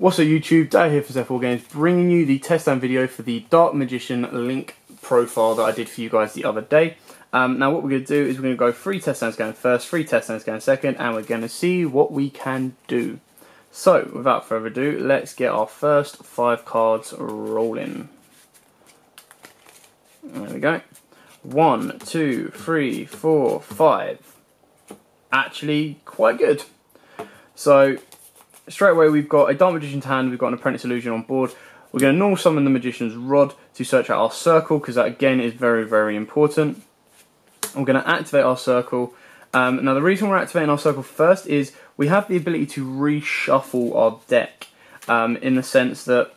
What's up YouTube, Dave here for Zephyr Games, bringing you the test stand video for the Dark Magician link profile that I did for you guys the other day. Now what we're going to do is we're going to go 3 test stands going first, 3 test stands going second, and we're going to see what we can do. So without further ado, let's get our first 5 cards rolling. There we go. 1, 2, 3, 4, 5. Actually quite good. So straight away we've got a Dark Magician's hand, we've got an Apprentice Illusion on board. We're going to normal summon the Magician's Rod to search out our circle, because that again is very, very important. We're going to activate our circle. Now the reason we're activating our circle first is we have the ability to reshuffle our deck, in the sense that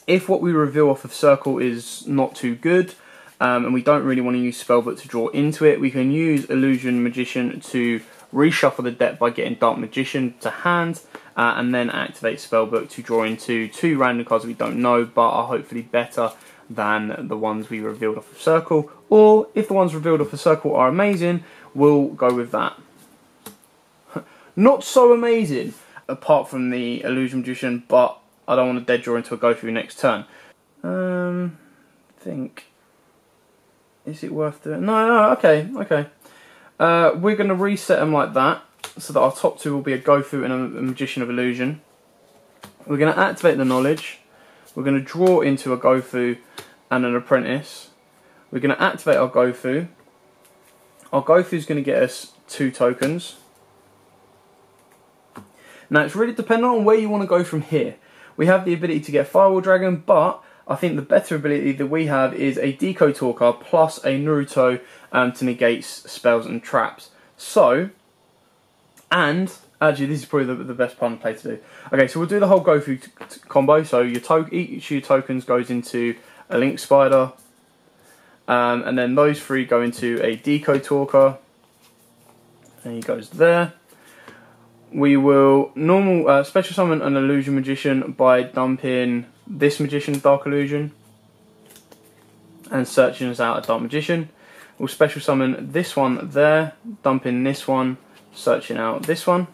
if what we reveal off of circle is not too good, and we don't really want to use Spellbook to draw into it, we can use Illusion Magician to reshuffle the deck by getting Dark Magician to hand, and then activate Spellbook to draw into 2 random cards we don't know but are hopefully better than the ones we revealed off of circle. Or if the ones revealed off of circle are amazing, we'll go with that. Not so amazing apart from the Illusion Magician, but I don't want to dead draw into a go through next turn. Think, is it worth doing? No, okay. We're going to reset them like that, so that our top 2 will be a Go-Fu and a Magician of Illusion. We're going to activate the Knowledge. We're going to draw into a Go-Fu and an Apprentice. We're going to activate our Go-Fu. Our Go-Fu is going to get us 2 tokens. Now it's really dependent on where you want to go from here. We have the ability to get Firewall Dragon, but I think the better ability that we have is a Deco Talker plus a Naruto to negate spells and traps. So, and actually this is probably the best part of play to do. Okay, so we'll do the whole Go-Fu combo. So each of your tokens goes into a Link Spider, and then those 3 go into a Deco Talker, and he goes there. We will special summon an Illusion Magician by dumping this Magician's Dark Illusion and searching us out a Dark Magician. We'll special summon this one there, dumping this one, searching out this one.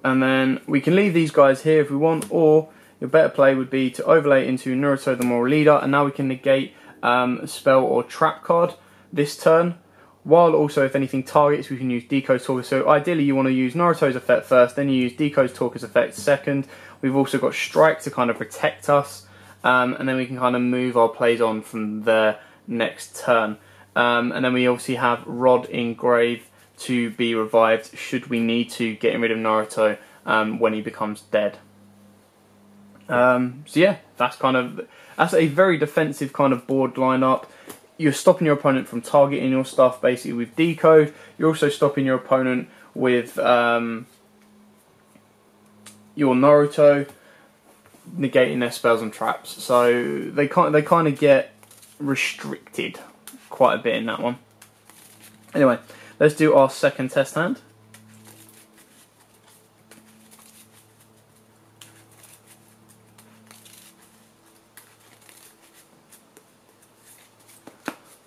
And then we can leave these guys here if we want, or your better play would be to overlay into Naruto the Moral Leader, and now we can negate a spell or trap card this turn, while also if anything targets we can use Deco's Talker. So ideally you want to use Naruto's effect first, then you use Deco's Talker's effect second. We've also got Strike to kind of protect us, and then we can kind of move our plays on from there next turn. And then we obviously have Rod Engrave to be revived should we need to, getting rid of Naruto when he becomes dead. So yeah, that's a very defensive kind of board lineup. You're stopping your opponent from targeting your stuff basically with Decode. You're also stopping your opponent with your Naruto, negating their spells and traps. So they kind of get restricted quite a bit in that one. Anyway, let's do our second test hand.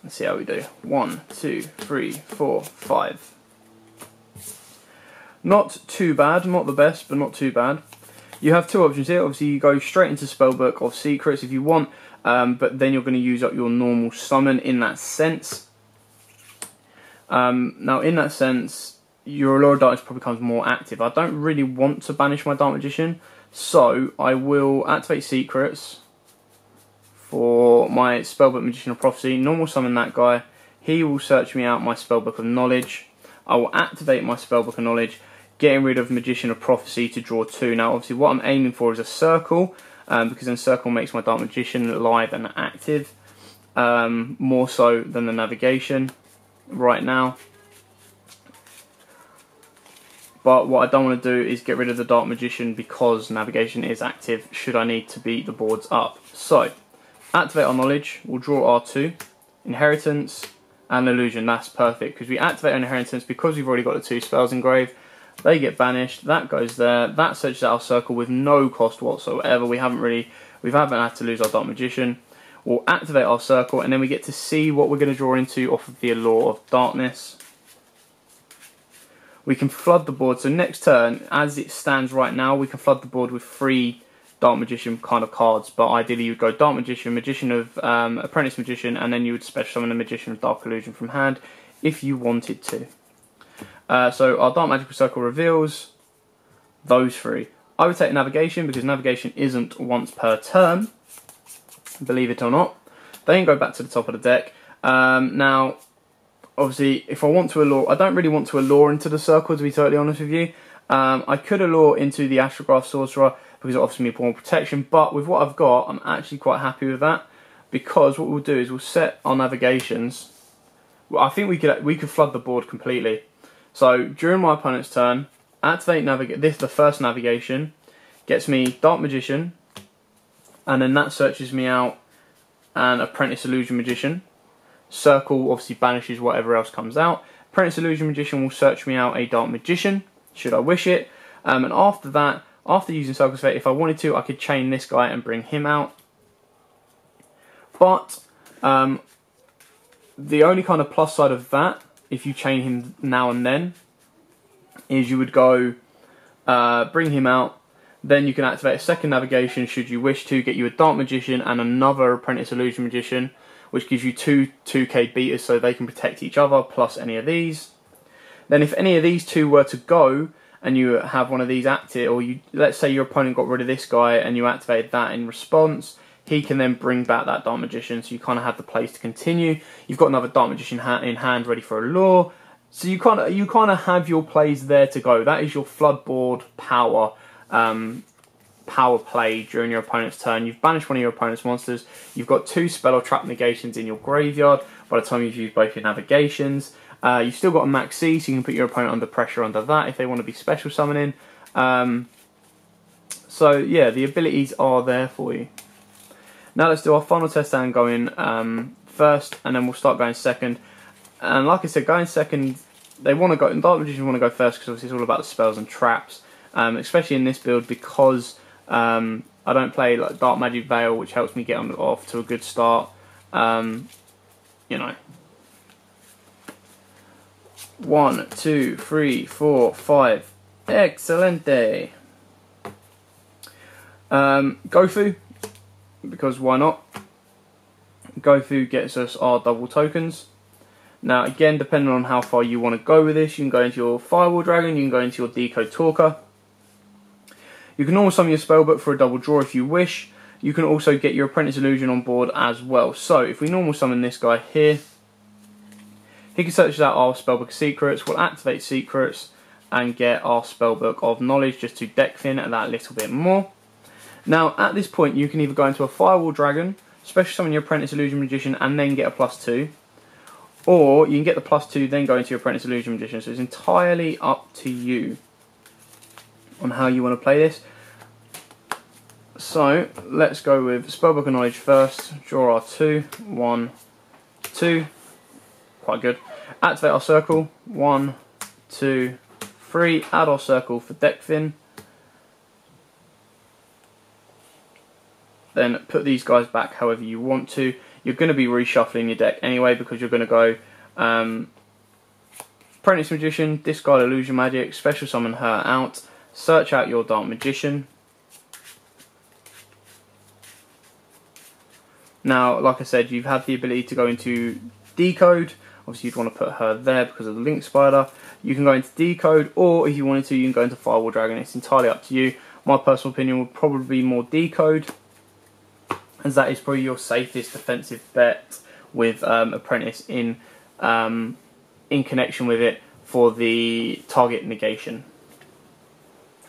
Let's see how we do. 1, 2, 3, 4, 5. Not too bad, not the best, but not too bad. You have 2 options here. Obviously, you go straight into Spellbook or Secrets if you want, but then you're going to use up your normal summon in that sense. Now, in that sense, your Allure of Darkness probably becomes more active. I don't really want to banish my Dark Magician, so I will activate Secrets for my Spellbook Magician of Prophecy, normal summon that guy. He will search me out my Spellbook of Knowledge. I will activate my Spellbook of Knowledge, getting rid of Magician of Prophecy to draw 2. Now obviously what I'm aiming for is a circle, because then circle makes my Dark Magician live and active, more so than the navigation right now. But what I don't want to do is get rid of the Dark Magician because navigation is active should I need to beat the boards up. So activate our Knowledge, we'll draw our 2, Inheritance and Illusion. That's perfect because we activate our Inheritance because we've already got the 2 spells engraved. They get banished, that goes there, that searches out our circle with no cost whatsoever. We haven't had to lose our Dark Magician. we'll activate our circle, and then we get to see what we're going to draw into off of the Allure of Darkness. We can flood the board, so next turn, as it stands right now, we can flood the board with 3 Dark Magician kind of cards, but ideally you would go Dark Magician, Magician of Apprentice Magician, and then you would special summon a Magician of Dark Illusion from hand, if you wanted to. So our Dark Magical Circle reveals those 3. I would take Navigation, because Navigation isn't once per turn, believe it or not. Then go back to the top of the deck. Now, obviously, if I want to allure, I don't really want to allure into the circle, to be totally honest with you. I could allure into the Astrograph Sorcerer, because it offers me more protection, but with what I've got, I'm actually quite happy with that, because what we'll do is we'll set our navigations. Well, I think we could flood the board completely. So during my opponent's turn, activate the first navigation, gets me Dark Magician, and then that searches me out an Apprentice Illusion Magician. Circle obviously banishes whatever else comes out. Apprentice Illusion Magician will search me out a Dark Magician, should I wish it. And after that, after using Circle's Fate, if I wanted to, I could chain this guy and bring him out. But the only kind of plus side of that, if you chain him now and then, is you would go bring him out, then you can activate a second navigation should you wish to, get you a Dark Magician and another Apprentice Illusion Magician, which gives you 2k beaters so they can protect each other, plus any of these. Then if any of these 2 were to go, and you have one of these active, or let's say your opponent got rid of this guy and you activated that in response, he can then bring back that Dark Magician, so you kind of have the plays to continue. You've got another Dark Magician in hand ready for a lure, so you kind of have your plays there to go. That is your flood board power play during your opponent's turn. You've banished one of your opponent's monsters. You've got 2 spell or trap negations in your graveyard by the time you've used both your navigations. You've still got a Max C, so you can put your opponent under pressure under that if they want to be special summoning. So yeah, the abilities are there for you. Now let's do our final test hand going first, and then we'll start going second. And like I said, going second, they want to go. Dark Magicians want to go first because obviously it's all about the spells and traps, especially in this build because I don't play like Dark Magic Veil, which helps me get off to a good start. You know. 1, 2, 3, 4, 5. Excelente. Gofu, because why not? Gofu gets us our double tokens. Now again, depending on how far you want to go with this, you can go into your Firewall Dragon, you can go into your Decode Talker. You can normal summon your spellbook for a double draw if you wish. You can also get your Apprentice Illusion on board as well. So if we normal summon this guy here, he can search out our Spellbook of Secrets, we'll activate Secrets and get our Spellbook of Knowledge just to deck thin that little bit more. Now at this point you can either go into a Firewall Dragon, special summon your Apprentice Illusion Magician and then get a +2, or you can get the +2 then go into your Apprentice Illusion Magician, so it's entirely up to you on how you want to play this. So let's go with Spellbook of Knowledge first, draw our 2, 1, 2. Quite good. Activate our circle. 1, 2, 3. Add our circle for deck thin. Then put these guys back however you want to. You're going to be reshuffling your deck anyway because you're going to go Apprentice Magician, discard Illusion Magic, special summon her out, search out your Dark Magician. Now, like I said, you've had the ability to go into Decode. Obviously you'd want to put her there because of the Link Spider. You can go into Decode, or if you wanted to, you can go into Firewall Dragon. It's entirely up to you. My personal opinion would probably be more Decode, as that is probably your safest defensive bet with Apprentice in connection with it for the target negation.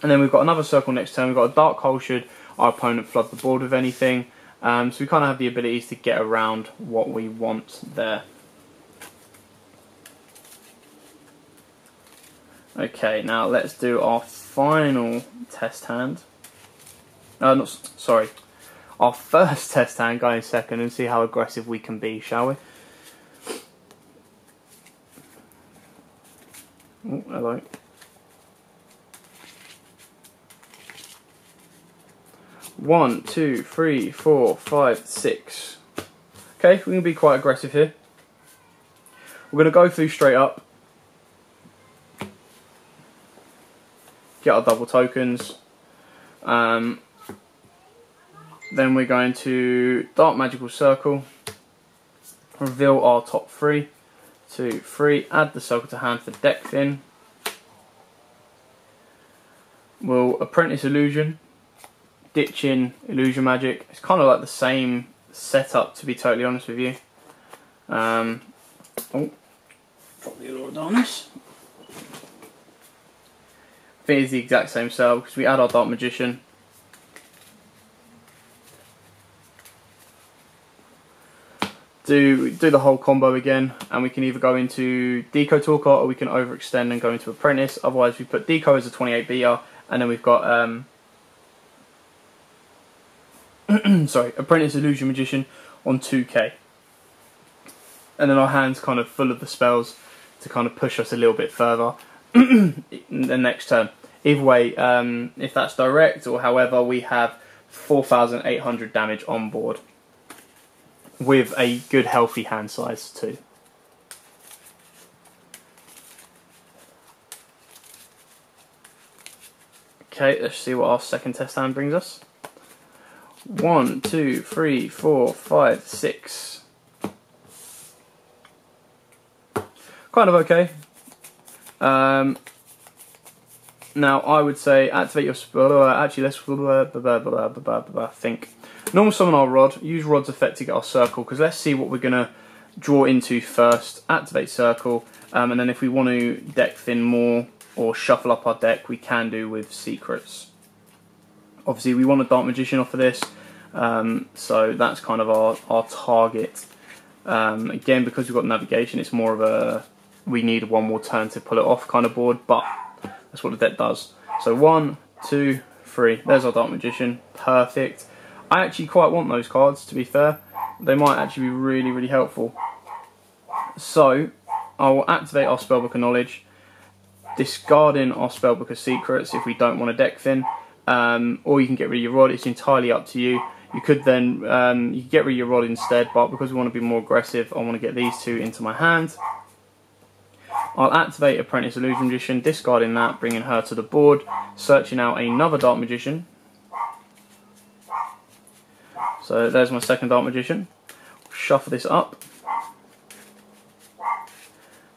And then we've got another circle next turn. We've got a Dark Hole should our opponent flood the board with anything. So we kind of have the abilities to get around what we want there. Okay, now let's do our final test hand. Sorry. Our first test hand going second and see how aggressive we can be, shall we? Oh, hello. One, 2, 3, 4, 5, 6. Okay, we're going to be quite aggressive here. We're going to go through straight up. Get our double tokens. Then we're going to Dark Magical Circle. Reveal our top 3. 2, 3. Add the circle to hand for deck thin. We'll Apprentice Illusion. Ditch in Illusion Magic. It's kind of like the same setup, to be totally honest with you. Oh, drop the Allure of Darkness. I think it's the exact same setup because we add our Dark Magician. Do the whole combo again, and we can either go into Deco Talker or we can overextend and go into Apprentice. Otherwise, we put Deco as a 28 BR, and then we've got sorry, Apprentice Illusion Magician on 2k, and then our hand's kind of full of the spells to kind of push us a little bit further the next turn. Either way, if that's direct or however, we have 4,800 damage on board, with a good healthy hand size too. Okay, let's see what our second test hand brings us. 1, 2, 3, 4, 5, 6. Kind of okay. Now I would say activate your spell. Actually, let's think. Normal summon our rod. Use rod's effect to get our circle, because let's see what we're gonna draw into first. Activate circle, and then if we want to deck thin more or shuffle up our deck, we can do with secrets. Obviously, we want a Dark Magician off of this, so that's kind of our target. Again, because we've got navigation, it's more of a we need one more turn to pull it off kind of board, but that's what the deck does. So 1, 2, 3. There's our Dark Magician. Perfect. I actually quite want those cards, to be fair. They might actually be really, really helpful. So, I will activate our Spellbook of Knowledge, discarding our Spellbook of Secrets if we don't want to deck thin, or you can get rid of your rod. It's entirely up to you. You could then you can get rid of your rod instead, but because we want to be more aggressive, I want to get these two into my hand. I'll activate Apprentice Illusion Magician, discarding that, bringing her to the board, searching out another Dark Magician. So there's my second Dark Magician. Shuffle this up.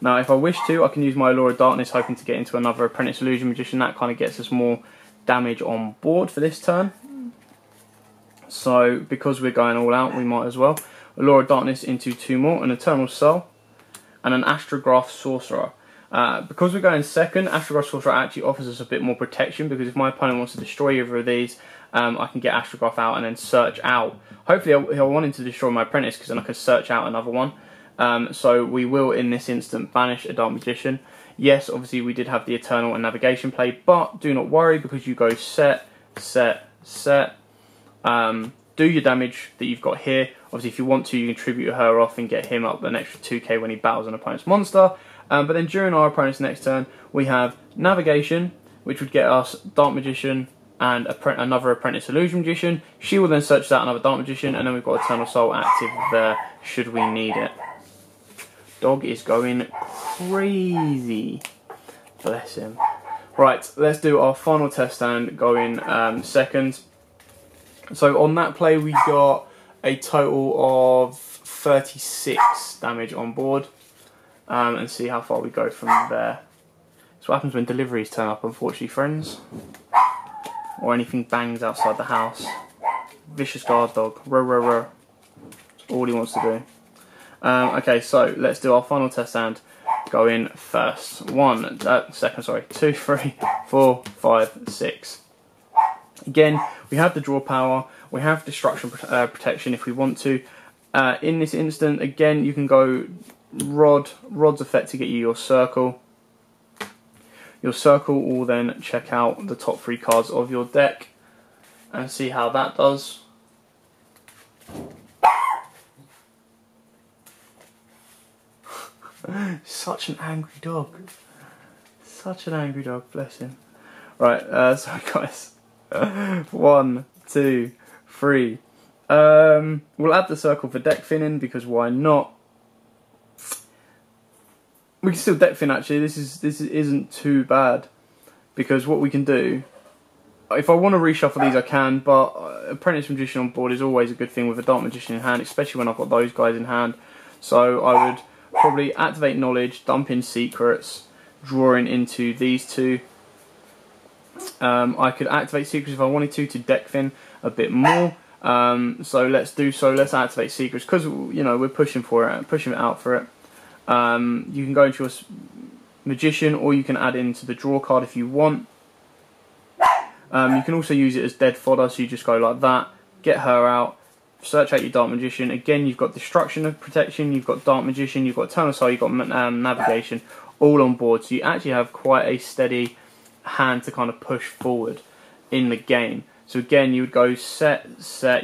Now if I wish to, I can use my Allure of Darkness, hoping to get into another Apprentice Illusion Magician. That kind of gets us more damage on board for this turn. So because we're going all out, we might as well. Allure of Darkness into 2 more, an Eternal Soul, and an Astrograph Sorcerer. Because we're going second, Astrograph Sorcerer actually offers us a bit more protection, because if my opponent wants to destroy either of these, I can get Astrograph out and then search out. Hopefully he'll want him to destroy my Apprentice, because then I can search out another one. So we will in this instant banish a Dark Magician. Yes, obviously we did have the Eternal and Navigation play, but do not worry, because you go set, set, set. Do your damage that you've got here. Obviously if you want to, you can tribute her off and get him up an extra 2k when he battles an opponent's monster. But then during our opponent's next turn, we have Navigation, which would get us Dark Magician and another Apprentice Illusion Magician. She will then search out another Dark Magician, and then we've got Eternal Soul active there should we need it. Dog is going crazy. Bless him. Right, let's do our final test stand, going second. So on that play we got a total of 36 damage on board, and see how far we go from there. That's what happens when deliveries turn up, unfortunately, friends. Or anything bangs outside the house. Vicious guard dog. Row, row, row. That's all he wants to do. Okay, so let's do our final test stand. Go in first. 2, 3, 4, 5, 6. Again, we have the draw power, we have destruction protection if we want to. In this instant, again, you can go rod's effect to get you your circle. Your circle will then check out the top 3 cards of your deck and see how that does. Such an angry dog. Such an angry dog, bless him. Right, sorry guys. 1, 2, 3. We'll add the circle for deck thinning, because why not? We can still deck thin actually. This isn't too bad, because what we can do, if I want to reshuffle these I can, but Apprentice Magician on board is always a good thing with a Dark Magician in hand, especially when I've got those guys in hand. So I would probably activate Knowledge, dump in Secrets, drawing into these two. I could activate Secrets if I wanted to deck thin a bit more. So let's do so. Let's activate Secrets, because you know we're pushing for it, pushing it out for it. You can go into your Magician, or you can add into the draw card if you want. You can also use it as dead fodder, so you just go like that, get her out, search out your Dark Magician. Again, you've got Destruction of Protection, you've got Dark Magician, you've got Eternal Soul, you've got Navigation, all on board. So you actually have quite a steady hand to kind of push forward in the game. So again, you would go set.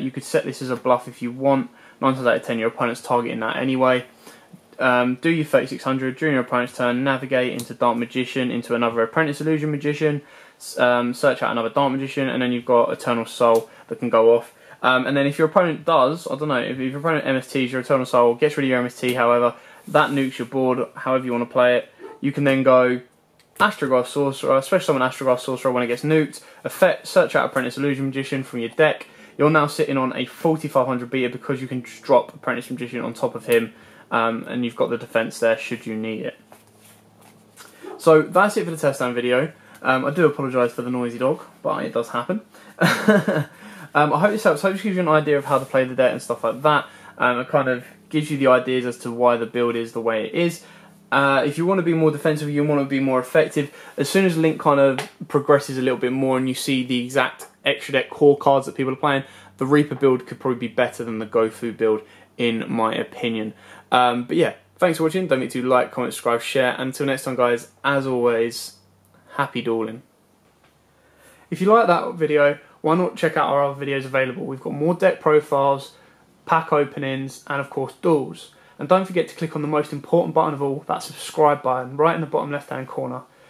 You could set this as a bluff if you want. 9 times out of 10, your opponent's targeting that anyway. Do your 3600 during your opponent's turn, navigate into Dark Magician, into another Apprentice Illusion Magician, search out another Dark Magician, and then you've got Eternal Soul that can go off. And then if your opponent does, I don't know, if your opponent MSTs your Eternal Soul, gets rid of your MST, however, that nukes your board, however you want to play it. You can then go Astrograph Sorcerer, Special Summon Astrograph Sorcerer when it gets nuked, effect, search out Apprentice Illusion Magician from your deck. You're now sitting on a 4500 beta, because you can just drop Apprentice Magician on top of him. And you've got the defense there should you need it. So that's it for the test stand video. I do apologise for the noisy dog, but it does happen. I hope this helps. I hope this gives you an idea of how to play the deck and stuff like that. It kind of gives you the ideas as to why the build is the way it is. If you want to be more defensive, you want to be more effective, as soon as Link kind of progresses a little bit more and you see the exact extra deck core cards that people are playing, the Reaper build could probably be better than the Gofu build, in my opinion. But yeah, thanks for watching. Don't forget to like, comment, subscribe, share. And until next time, guys, as always, happy dueling. If you like that video, why not check out our other videos available? We've got more deck profiles, pack openings, and of course duels. And don't forget to click on the most important button of all, that subscribe button, right in the bottom left hand corner.